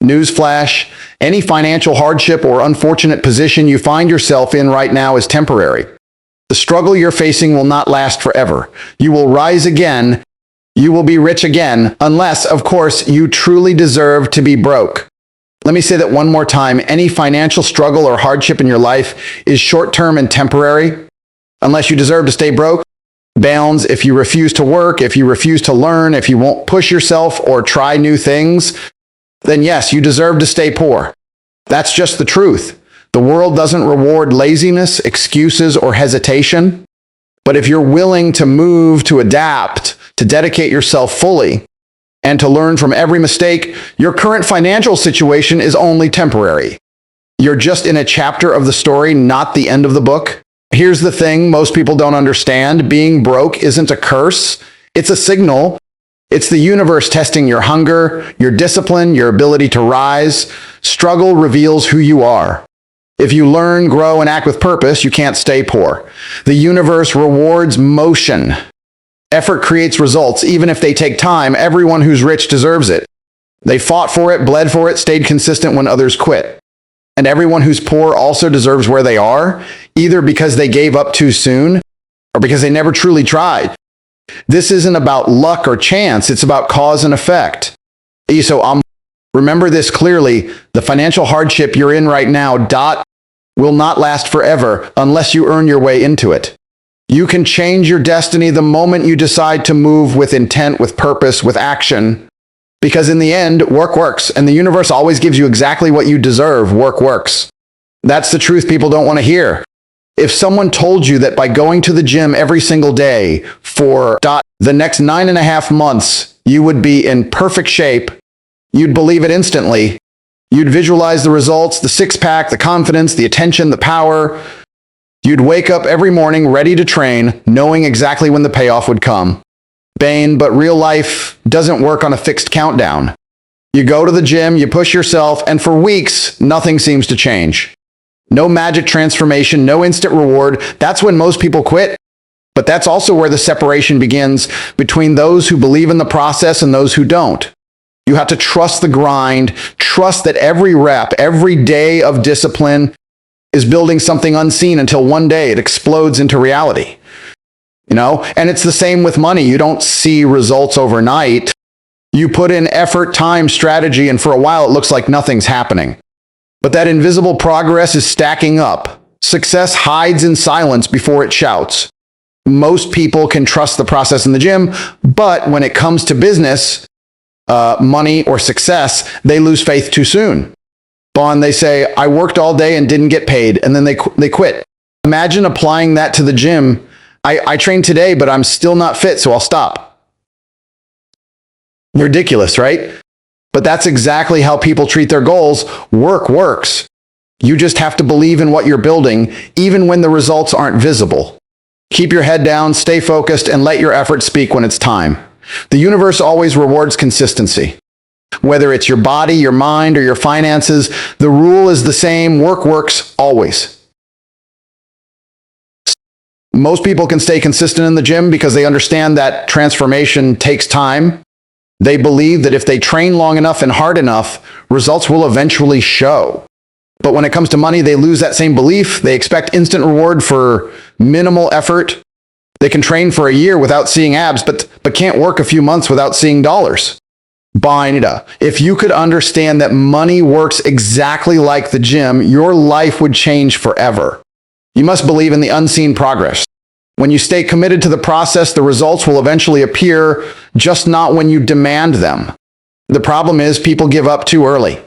Newsflash, any financial hardship or unfortunate position you find yourself in right now is temporary. The struggle you're facing will not last forever. You will rise again. You will be rich again, unless, of course, you truly deserve to be broke. Let me say that one more time. Any financial struggle or hardship in your life is short-term and temporary. Unless you deserve to stay broke. Balance, if you refuse to work, if you refuse to learn, if you won't push yourself or try new things, then yes, you deserve to stay poor. That's just the truth. The world doesn't reward laziness, excuses, or hesitation. But if you're willing to move, to adapt, to dedicate yourself fully, and to learn from every mistake, your current financial situation is only temporary. You're just in a chapter of the story, not the end of the book. Here's the thing most people don't understand. Being broke isn't a curse. It's a signal. It's the universe testing your hunger, your discipline, your ability to rise. Struggle reveals who you are. If you learn, grow, and act with purpose, you can't stay poor. The universe rewards motion. Effort creates results, even if they take time. Everyone who's rich deserves it. They fought for it, bled for it, stayed consistent when others quit. And everyone who's poor also deserves where they are, either because they gave up too soon or because they never truly tried. This isn't about luck or chance, it's about cause and effect. So remember this clearly, the financial hardship you're in right now, will not last forever unless you earn your way into it. You can change your destiny the moment you decide to move with intent, with purpose, with action. Because in the end, work works, and the universe always gives you exactly what you deserve. Work works. That's the truth people don't want to hear. If someone told you that by going to the gym every single day for the next 9.5 months, you would be in perfect shape, you'd believe it instantly. You'd visualize the results, the six-pack, the confidence, the attention, the power. You'd wake up every morning ready to train, knowing exactly when the payoff would come. But real life doesn't work on a fixed countdown. You go to the gym, you push yourself, and for weeks, nothing seems to change. No magic transformation, no instant reward. That's when most people quit. But that's also where the separation begins between those who believe in the process and those who don't. You have to trust the grind, trust that every rep, every day of discipline is building something unseen until one day it explodes into reality. And it's the same with money. You don't see results overnight. You put in effort, time, strategy, and for a while it looks like nothing's happening. But that invisible progress is stacking up. Success hides in silence before it shouts. Most people can trust the process in the gym, but when it comes to business, money, or success, they lose faith too soon. They say, I worked all day and didn't get paid, and then they quit. Imagine applying that to the gym. I trained today, but I'm still not fit, so I'll stop. Ridiculous, right? But that's exactly how people treat their goals. Work works. You just have to believe in what you're building, even when the results aren't visible. Keep your head down, stay focused, and let your effort speak when it's time. The universe always rewards consistency. Whether it's your body, your mind, or your finances, the rule is the same. Work works always. Most people can stay consistent in the gym because they understand that transformation takes time. They believe that if they train long enough and hard enough, results will eventually show. But when it comes to money, they lose that same belief. They expect instant reward for minimal effort. They can train for a year without seeing abs, but can't work a few months without seeing dollars. If you could understand that money works exactly like the gym, your life would change forever. You must believe in the unseen progress. When you stay committed to the process, the results will eventually appear, just not when you demand them. The problem is people give up too early.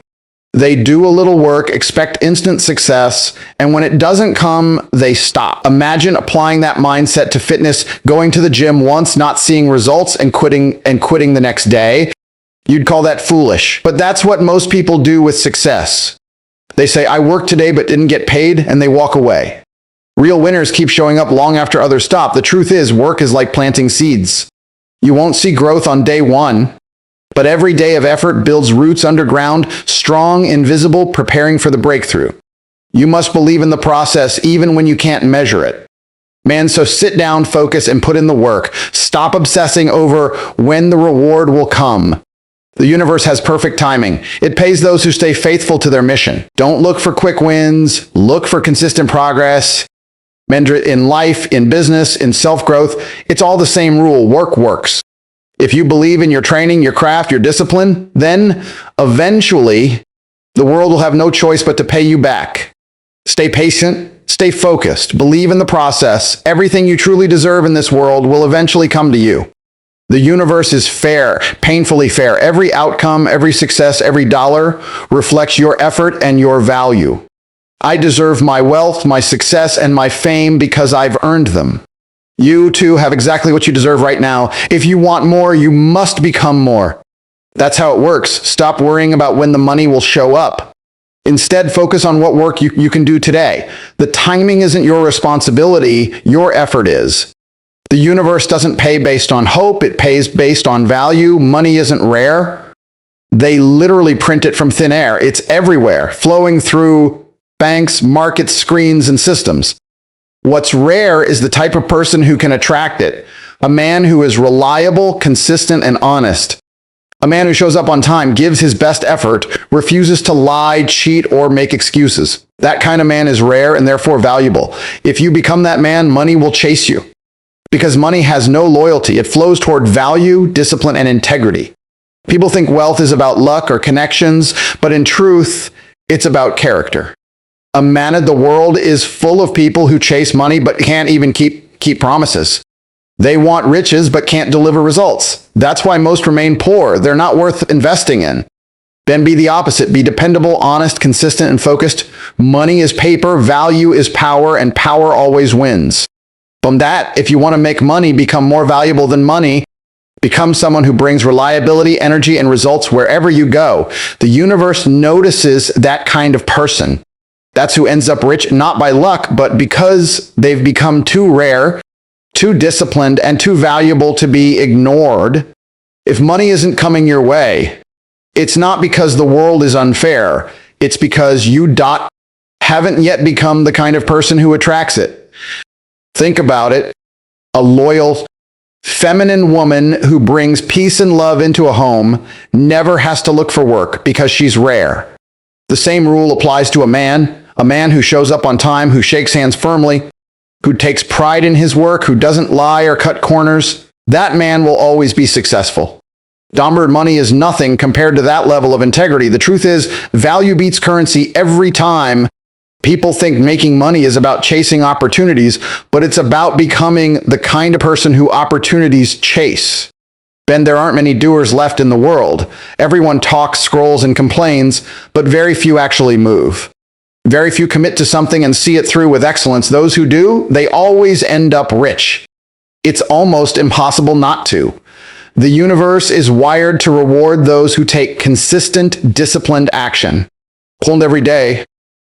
They do a little work, expect instant success, and when it doesn't come, they stop. Imagine applying that mindset to fitness, going to the gym once, not seeing results, and quitting the next day. You'd call that foolish. But that's what most people do with success. They say, I worked today but didn't get paid, and they walk away. Real winners keep showing up long after others stop. The truth is, work is like planting seeds. You won't see growth on day one, but every day of effort builds roots underground, strong, invisible, preparing for the breakthrough. You must believe in the process even when you can't measure it. So sit down, focus, and put in the work. Stop obsessing over when the reward will come. The universe has perfect timing. It pays those who stay faithful to their mission. Don't look for quick wins. Look for consistent progress. In life, in business, in self-growth, it's all the same rule. Work works. If you believe in your training, your craft, your discipline, then eventually the world will have no choice but to pay you back. Stay patient, stay focused, believe in the process. Everything you truly deserve in this world will eventually come to you. The universe is fair, painfully fair. Every outcome, every success, every dollar reflects your effort and your value. I deserve my wealth, my success, and my fame because I've earned them. You too have exactly what you deserve right now. If you want more, you must become more. That's how it works. Stop worrying about when the money will show up. Instead, focus on what work you can do today. The timing isn't your responsibility, your effort is. The universe doesn't pay based on hope, it pays based on value. Money isn't rare. They literally print it from thin air. It's everywhere, flowing through banks, markets, screens, and systems. What's rare is the type of person who can attract it. A man who is reliable, consistent, and honest. A man who shows up on time, gives his best effort, refuses to lie, cheat, or make excuses. That kind of man is rare and therefore valuable. If you become that man, money will chase you. Because money has no loyalty. It flows toward value, discipline, and integrity. People think wealth is about luck or connections, but in truth, it's about character. The world is full of people who chase money but can't even keep promises. They want riches but can't deliver results. That's why most remain poor. They're not worth investing in. Then be the opposite. Be dependable, honest, consistent, and focused. Money is paper, value is power, and power always wins. From that, if you want to make money become more valuable than money, become someone who brings reliability, energy, and results wherever you go. The universe notices that kind of person. That's who ends up rich, not by luck, but because they've become too rare, too disciplined, and too valuable to be ignored. If money isn't coming your way, it's not because the world is unfair. It's because you haven't yet become the kind of person who attracts it. Think about it. A loyal, feminine woman who brings peace and love into a home never has to look for work because she's rare. The same rule applies to a man who shows up on time, who shakes hands firmly, who takes pride in his work, who doesn't lie or cut corners. That man will always be successful. Dollar money is nothing compared to that level of integrity. The truth is, value beats currency every time. People think making money is about chasing opportunities, but it's about becoming the kind of person who opportunities chase. Ben, there aren't many doers left in the world. Everyone talks, scrolls, and complains, but very few actually move. Very few commit to something and see it through with excellence. Those who do, they always end up rich. It's almost impossible not to. The universe is wired to reward those who take consistent, disciplined action. Hold every day.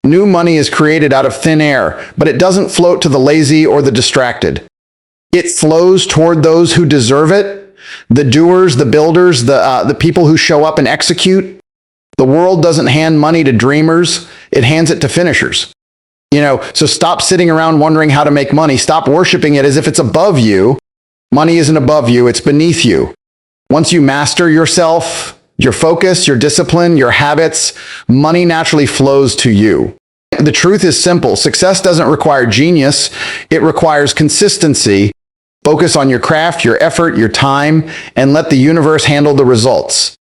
New money is created out of thin air, but it doesn't float to the lazy or the distracted. It flows toward those who deserve it, the doers, the builders, the people who show up and execute. The world doesn't hand money to dreamers, it hands it to finishers. So stop sitting around wondering how to make money. Stop worshiping it as if it's above you. Money isn't above you, it's beneath you. Once you master yourself, your focus, your discipline, your habits, money naturally flows to you. The truth is simple. Success doesn't require genius. It requires consistency. Focus on your craft, your effort, your time, and let the universe handle the results.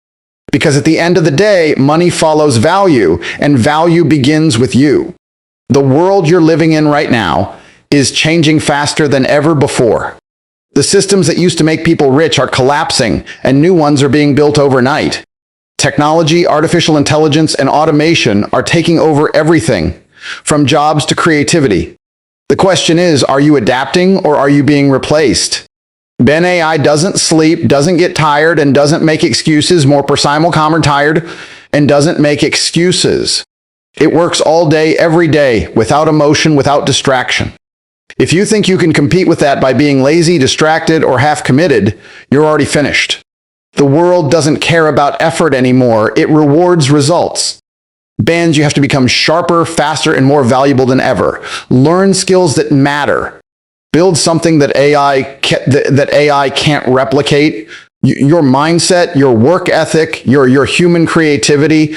Because at the end of the day, money follows value, and value begins with you. The world you're living in right now is changing faster than ever before. The systems that used to make people rich are collapsing, and new ones are being built overnight. Technology, artificial intelligence, and automation are taking over everything, from jobs to creativity. The question is, are you adapting or are you being replaced? Ben AI doesn't sleep, doesn't get tired, and doesn't make excuses. More precise, calm, or tired, and doesn't make excuses. It works all day, every day, without emotion, without distraction. If you think you can compete with that by being lazy, distracted, or half-committed, you're already finished. The world doesn't care about effort anymore. It rewards results. Ben, you have to become sharper, faster, and more valuable than ever. Learn skills that matter. Build something that AI can't replicate. Your mindset, your work ethic, your human creativity.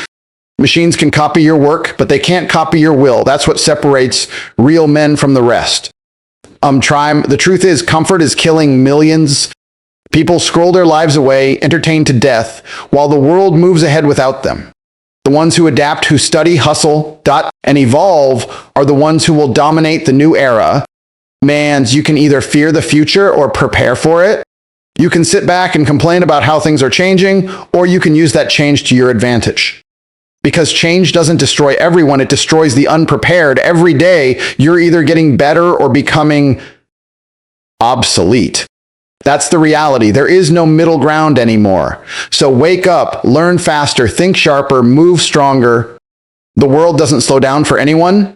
Machines can copy your work, but they can't copy your will. That's what separates real men from the rest. The truth is, comfort is killing millions. People scroll their lives away, entertained to death, while the world moves ahead without them. The ones who adapt, who study, hustle, and evolve are the ones who will dominate the new era. You can either fear the future or prepare for it. You can sit back and complain about how things are changing, or you can use that change to your advantage. Because change doesn't destroy everyone, it destroys the unprepared. Every day, you're either getting better or becoming obsolete. That's the reality. There is no middle ground anymore. So wake up, learn faster, think sharper, move stronger. The world doesn't slow down for anyone.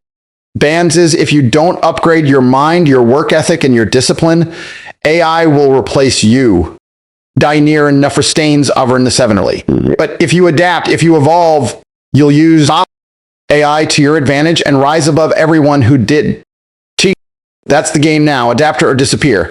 Bans is, if you don't upgrade your mind, your work ethic, and your discipline, AI will replace you. Dainir and Nufferstains Overn the Sevenly. But if you adapt, if you evolve, you'll use AI to your advantage and rise above everyone who did. That's the game now. Adapt or disappear.